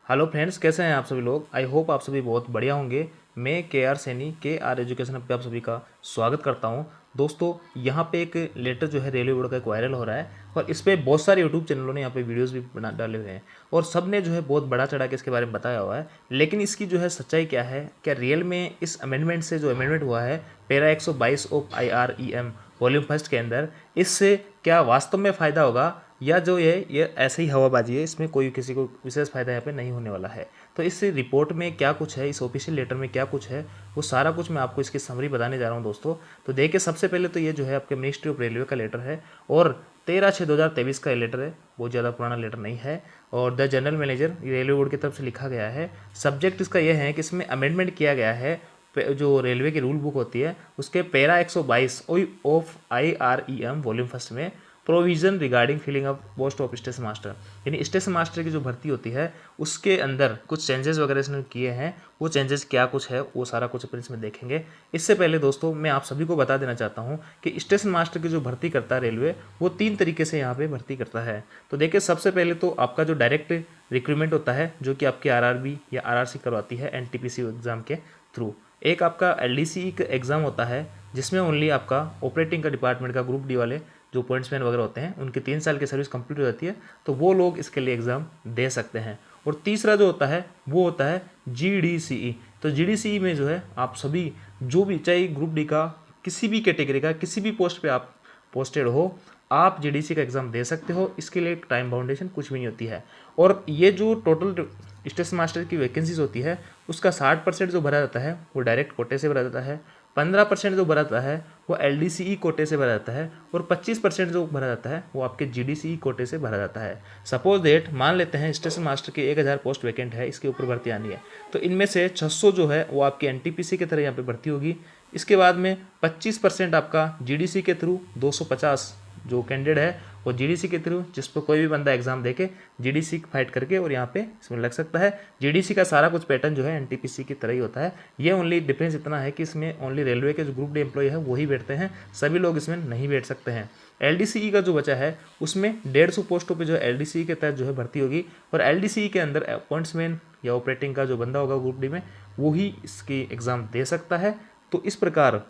Hello friends, कैसे हैं आप सभी लोग। आई होप आप सभी बहुत बढ़िया होंगे। मैं के आर सैनी के आर एजुकेशन पे आप सभी का स्वागत करता हूं। दोस्तों, यहाँ पे एक लेटर जो है रेलवे बोर्ड का एक वायरल हो रहा है और इस पर बहुत सारे यूट्यूब चैनलों ने यहाँ पे वीडियोस भी बना डाले हुए हैं और सब ने जो है बहुत बड़ा चढ़ा के इसके बारे में बताया हुआ है। लेकिन इसकी जो है सच्चाई क्या है, क्या रियल में इस अमेंडमेंट से जो अमेंडमेंट हुआ है para 122 of IREM volume first के अंदर, इससे क्या वास्तव में फ़ायदा होगा या जो ये ऐसे ही हवाबाजी है, इसमें कोई किसी को विशेष फायदा यहाँ पे नहीं होने वाला है। तो इस रिपोर्ट में क्या कुछ है, इस ऑफिशियल लेटर में क्या कुछ है, वो सारा कुछ मैं आपको इसकी समरी बताने जा रहा हूँ दोस्तों। तो देखिए, सबसे पहले तो ये जो है आपके मिनिस्ट्री ऑफ रेलवे का लेटर है और 13/6/2023 का ये लेटर है, बहुत ज़्यादा पुराना लेटर नहीं है। और the general manager railway board की तरफ से लिखा गया है। सब्जेक्ट इसका यह है कि इसमें अमेंडमेंट किया गया है जो रेलवे की रूल बुक होती है उसके para 122 of IREM volume first में provision regarding filling up post of station master, यानी स्टेशन मास्टर की जो भर्ती होती है उसके अंदर कुछ चेंजेस वगैरह इसने किए हैं। वो चेंजेस क्या कुछ है वो सारा कुछ अपन इसमें देखेंगे। इससे पहले दोस्तों, मैं आप सभी को बता देना चाहता हूँ कि स्टेशन मास्टर की जो भर्ती करता है रेलवे, वो 3 तरीके से यहाँ पे भर्ती करता है। तो देखिए, सबसे पहले तो आपका जो डायरेक्ट रिक्रूटमेंट होता है जो कि आपकी RRB या RRC करवाती है NTPC एग्जाम के थ्रू। एक आपका LDC का एग्ज़ाम होता है जिसमें ओनली आपका ऑपरेटिंग का डिपार्टमेंट का ग्रुप डी वाले जो पॉइंट्समैन वगैरह होते हैं उनकी 3 साल की सर्विस कंप्लीट हो जाती है, तो वो लोग इसके लिए एग्ज़ाम दे सकते हैं। और तीसरा जो होता है वो होता है GDCE। तो GDCE में जो है आप सभी जो भी, चाहे ग्रुप डी का किसी भी कैटेगरी का किसी भी पोस्ट पे आप पोस्टेड हो, आप GDC का एग्ज़ाम दे सकते हो। इसके लिए टाइम बाउंडेशन कुछ भी नहीं होती है। और ये जो टोटल स्टेशन मास्टर की वैकेंसीज होती है उसका 60% जो भरा जाता है वो डायरेक्ट कोटे से भरा जाता है, 15% जो भरा जाता है वो LDCE कोटे से भरा जाता है और 25% जो भरा जाता है वो आपके GDCE कोटे से भरा जाता है। सपोज डेट मान लेते हैं स्टेशन मास्टर की 1000 पोस्ट वैकेंट है, इसके ऊपर भर्ती आनी है, तो इनमें से 600 जो है वो आपकी NTPC की तरह यहाँ पे भर्ती होगी। इसके बाद में 25% आपका GDC के थ्रू 250 जो कैंडिडेट है वो GDC के थ्रू, जिस पर कोई भी बंदा एग्जाम देके GDC फाइट करके और यहाँ पे इसमें लग सकता है। GDC का सारा कुछ पैटर्न जो है NTPC की तरह ही होता है। ये ओनली डिफरेंस इतना है कि इसमें ओनली रेलवे के जो ग्रुप डी एम्प्लॉय है वही बैठते हैं, सभी लोग इसमें नहीं बैठ सकते हैं। LDCE का जो बचा है उसमें 150 पोस्टों पे जो है LDCE के तहत जो है भर्ती होगी और LDCE के अंदर अपॉइंट्समैन या ऑपरेटिंग का जो बंदा होगा ग्रुप डी में वो ही इसकी एग्ज़ाम दे सकता है। तो इस प्रकार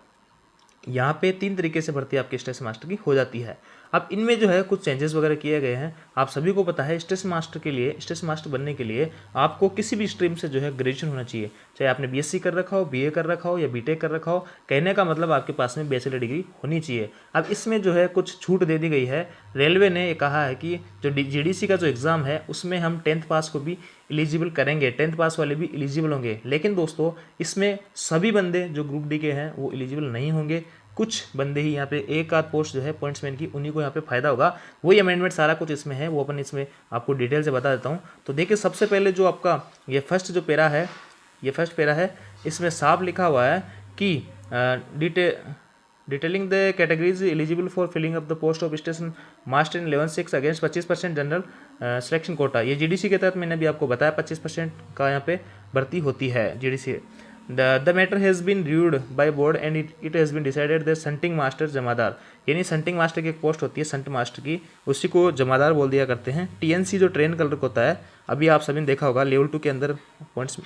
यहाँ पे 3 तरीके से भर्ती आपके स्टेशन मास्टर की हो जाती है। अब इनमें जो है कुछ चेंजेस वगैरह किए गए हैं। आप सभी को पता है स्टेशन मास्टर के लिए, स्टेशन मास्टर बनने के लिए आपको किसी भी स्ट्रीम से जो है ग्रेजुएशन होना चाहिए, चाहे आपने BSc कर रखा हो, BA कर रखा हो या BTech कर रखा हो। कहने का मतलब आपके पास में बैचलर डिग्री होनी चाहिए। अब इसमें जो है कुछ छूट दे दी गई है। रेलवे ने कहा है कि जो GDC का जो एग्ज़ाम है उसमें हम 10th पास को भी एलिजिबल करेंगे, 10th पास वाले भी एलिजिबल होंगे। लेकिन दोस्तों, इसमें सभी बंदे जो ग्रुप डी के हैं वो एलिजिबल नहीं होंगे। कुछ बंदे ही यहाँ पे एक आध पोस्ट जो है पॉइंट्समैन की, उन्हीं को यहाँ पे फायदा होगा। वही अमेंडमेंट सारा कुछ इसमें है, वो अपन इसमें आपको डिटेल से बता देता हूँ। तो देखिए, सबसे पहले जो आपका ये फर्स्ट जो पैरा है, ये फर्स्ट पैरा है, इसमें साफ लिखा हुआ है कि detailing the categories eligible for filling up the post of station master in 11/6 against 25% general selection quota. ये GDC के तहत मैंने भी आपको बताया 25% का यहाँ पे भर्ती होती है GDC। The matter has been reviewed by board and it has been decided that shunting master जमादार, यानी संटिंग मास्टर की एक पोस्ट होती है संट मास्टर की, उसी को जमादार बोल दिया करते हैं। TNC जो ट्रेन क्लर्क होता है, अभी आप सभी ने देखा होगा लेवल 2 के अंदर पॉइंट्स,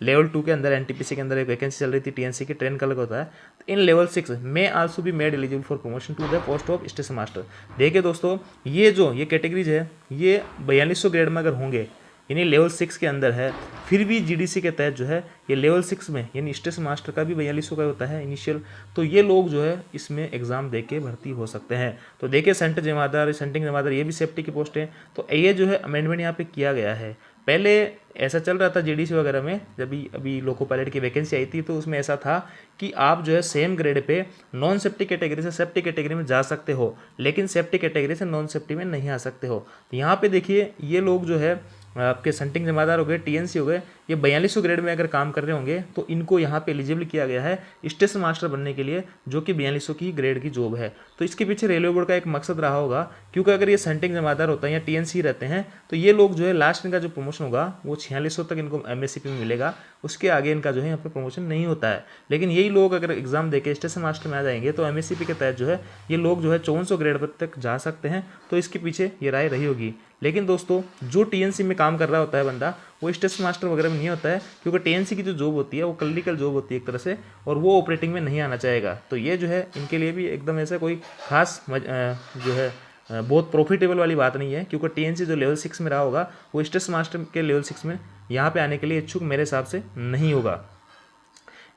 लेवल 2 के अंदर NTPC के अंदर एक वैकेंसी चल रही थी TNC की, ट्रेन क्लर्क होता है। इन लेवल 6 में also be made eligible for promotion to the post of station master. देखिए दोस्तों, ये कैटेगरीज है, ये 4200 ग्रेड में अगर होंगे, यानी लेवल 6 के अंदर है, फिर भी GDC के तहत जो है ये लेवल 6 में, यानी स्टेशन मास्टर का भी 4200 का होता है इनिशियल, तो ये लोग जो है इसमें एग्जाम दे के भर्ती हो सकते हैं। तो देखिए, सेंटिंग जमादार ये भी सेफ्टी की पोस्ट है। तो ये जो है अमेंडमेंट यहाँ पे किया गया है। पहले ऐसा चल रहा था GDC वगैरह में, जब अभी लोको पायलट की वैकेंसी आई थी तो उसमें ऐसा था कि आप जो है same grade pay non safety category से सेफ्टी कैटेगरी में जा सकते हो, लेकिन सेफ्टी कैटेगरी से नॉन सेफ्टी में नहीं आ सकते हो। तो यहाँ पे देखिए, ये लोग जो है आपके संटिंग जमादार हो गए, TNC हो गए, ये 4200 ग्रेड में अगर काम कर रहे होंगे तो इनको यहाँ पे एलिजिबल किया गया है स्टेशन मास्टर बनने के लिए, जो कि 4200 की ग्रेड की जॉब है। तो इसके पीछे रेलवे बोर्ड का एक मकसद रहा होगा, क्योंकि अगर ये संटिंग जमादार होता है या TNC रहते हैं तो ये लोग जो है लास्ट इनका जो प्रमोशन होगा वो 4600 तक इनको MSCP में मिलेगा, उसके आगे इनका जो है यहाँ पे प्रमोशन नहीं होता है। लेकिन यही लोग अगर एग्जाम देके स्टेशन मास्टर में आ जाएंगे तो MSCP के तहत जो है ये लोग जो है 5400 ग्रेड पर तक जा सकते हैं। तो इसके पीछे ये राय रही होगी। लेकिन दोस्तों जो टीएनसी में काम कर रहा होता है बंदा, वो स्टेशन मास्टर वगैरह में नहीं होता है, क्योंकि टीएनसी की जो जॉब होती है वो क्लरिकल जॉब होती है एक तरह से, और वो ऑपरेटिंग में नहीं आना चाहेगा। तो ये जो है इनके लिए भी एकदम ऐसा कोई खास जो है बहुत प्रॉफिटेबल वाली बात नहीं है, क्योंकि टीएनसी जो लेवल 6 में रहा होगा वो स्टेशन मास्टर के लेवल 6 में यहाँ पे आने के लिए इच्छुक मेरे हिसाब से नहीं होगा।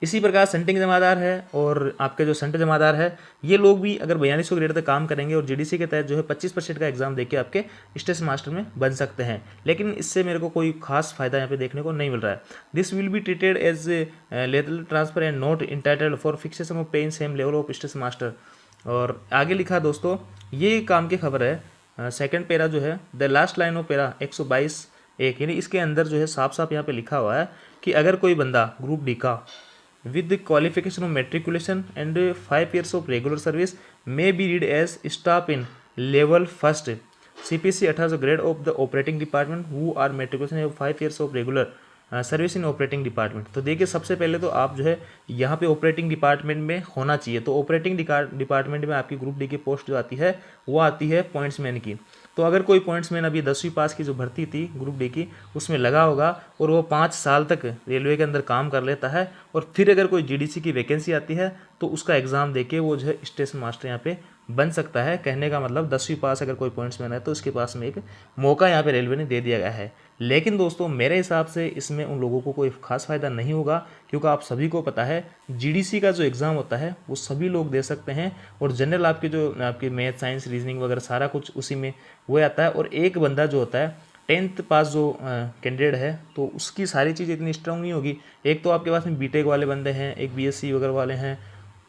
इसी प्रकार सेंटिंग जमादार है और आपके जो सेंटर जमादार है, ये लोग भी अगर 4200 ग्रेड तक काम करेंगे और जीडीसी के तहत जो है 25% का एग्जाम देके आपके स्टेशन मास्टर में बन सकते हैं। लेकिन इससे मेरे को कोई खास फायदा यहाँ पे देखने को नहीं मिल रहा है। This will be treated as lateral transfer and not entitled for fixation of pay in same level of station master. और आगे लिखा दोस्तों, ये काम की खबर है, सेकंड पैरा जो है, the last line of para 122 एक, यानी इसके अंदर जो है साफ साफ यहाँ पे लिखा हुआ है कि अगर कोई बंदा ग्रुप डी का with the qualification of matriculation and 5 years of regular service may be read as staff in level first CPC 18 grade of the operating department who are matriculation of 5 years of regular service in operating department. तो देखिए सबसे पहले तो आप जो है यहाँ पे ऑपरेटिंग डिपार्टमेंट में होना चाहिए। तो ऑपरेटिंग डिपार्टमेंट में आपकी ग्रुप डी की पोस्ट जो आती है वो आती है पॉइंट्समैन की। तो अगर कोई पॉइंट्समैन अभी 10वीं पास की जो भर्ती थी ग्रुप डी की उसमें लगा होगा और वो 5 साल तक रेलवे के अंदर काम कर लेता है, और फिर अगर कोई जीडीसी की वैकेंसी आती है तो उसका एग्ज़ाम देके वो जो है स्टेशन मास्टर यहाँ पे बन सकता है। कहने का मतलब 10वीं पास अगर कोई पॉइंट्समैन है तो उसके पास में एक मौका यहाँ पे रेलवे ने दे दिया गया है। लेकिन दोस्तों मेरे हिसाब से इसमें उन लोगों को कोई खास फ़ायदा नहीं होगा, क्योंकि आप सभी को पता है जीडीसी का जो एग्ज़ाम होता है वो सभी लोग दे सकते हैं, और जनरल आपकी मैथ साइंस रीजनिंग वगैरह सारा कुछ उसी में वो आता है। और एक बंदा जो होता है 10th पास जो कैंडिडेट है तो उसकी सारी चीज़ इतनी स्ट्रांग नहीं होगी। एक तो आपके पास में बीटेक वाले बंदे हैं, एक बीएससी वगैरह वाले हैं।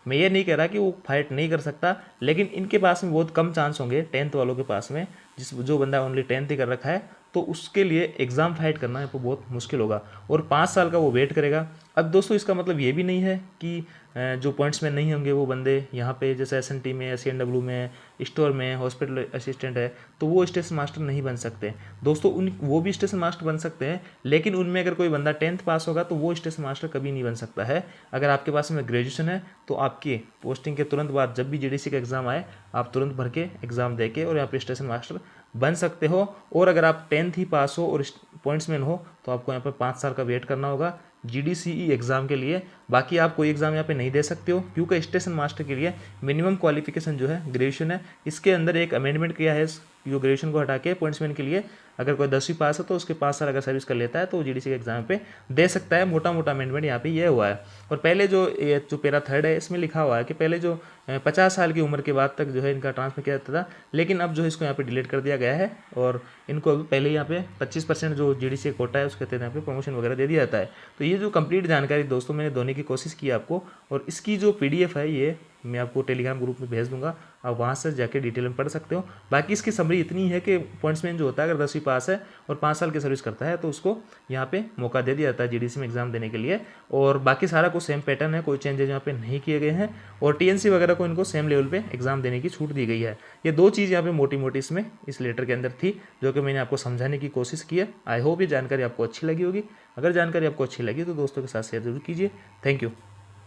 मैं ये नहीं कह रहा कि वो फाइट नहीं कर सकता, लेकिन इनके पास में बहुत कम चांस होंगे 10th वालों के पास में, जो बंदा ओनली 10th ही कर रखा है तो उसके लिए एग्ज़ाम फाइट करना है तो बहुत मुश्किल होगा, और 5 साल का वो वेट करेगा। अब दोस्तों इसका मतलब ये भी नहीं है कि जो पॉइंट्समैन नहीं होंगे वो बंदे यहाँ पे जैसे एसएनटी में, सीएनडब्ल्यू में, स्टोर में, हॉस्पिटल असिस्टेंट है तो वो स्टेशन मास्टर नहीं बन सकते दोस्तों। वो भी स्टेशन मास्टर बन सकते हैं, लेकिन उनमें अगर कोई बंदा 10th पास होगा तो वो स्टेशन मास्टर कभी नहीं बन सकता है। अगर आपके पास में ग्रेजुएशन है तो आपकी पोस्टिंग के तुरंत बाद जब भी जीडीसी का एग्ज़ाम आए आप तुरंत भर के एग्ज़ाम दे के और यहाँ पे स्टेशन मास्टर बन सकते हो। और अगर आप 10th ही पास हो और पॉइंट्समैन हो तो आपको यहाँ पे 5 साल का वेट करना होगा जीडीसीई एग्ज़ाम के लिए। बाकी आप कोई एग्ज़ाम यहाँ पे नहीं दे सकते हो, क्योंकि स्टेशन मास्टर के लिए मिनिमम क्वालिफिकेशन जो है ग्रेजुएशन है। इसके अंदर एक अमेंडमेंट किया है जो ग्रेजुएशन को हटा के पॉइंट्समैन के लिए अगर कोई 10वीं पास है तो उसके 5 साल अगर सर्विस कर लेता है तो जीडीसी के एग्जाम पे दे सकता है। मोटा मोटा अमेंडमेंट यहाँ पे ये हुआ है। और पहले जो पैरा थर्ड है इसमें लिखा हुआ है कि पहले जो 50 साल की उम्र के बाद तक जो है इनका ट्रांसफर किया जाता था, लेकिन अब जो है इसको यहाँ पे डिलीट कर दिया गया है और इनको अभी पहले यहाँ पे 25% जो जीडीसी कोटा है उसके तहत यहाँ पे प्रमोशन वगैरह दे दिया जाता है। तो ये जो कंप्लीट जानकारी दोस्तों मैंने देने की कोशिश की आपको, और इसकी जो PDF है ये मैं आपको टेलीग्राम ग्रुप में भेज दूंगा, आप वहाँ से जाके डिटेल में पढ़ सकते हो। बाकी इसकी समरी इतनी है कि पॉइंट्समैन जो होता है अगर 10वीं पास है और 5 साल की सर्विस करता है तो उसको यहाँ पे मौका दे दिया जाता है जीडीसी में एग्जाम देने के लिए। और बाकी सारा कुछ सेम पैटर्न है, कोई चेंजेज यहाँ पे नहीं किए गए हैं, और टीएनसी वगैरह को इनको सेम लेवल पे एग्जाम देने की छूट दी गई है। ये 2 चीज़ यहाँ पे मोटी मोटी इसमें इस लेटर के अंदर थी जो कि मैंने आपको समझाने की कोशिश की है। आई होप ये जानकारी आपको अच्छी लगी होगी। अगर जानकारी आपको अच्छी लगी तो दोस्तों के साथ शेयर जरूर कीजिए। Thank you.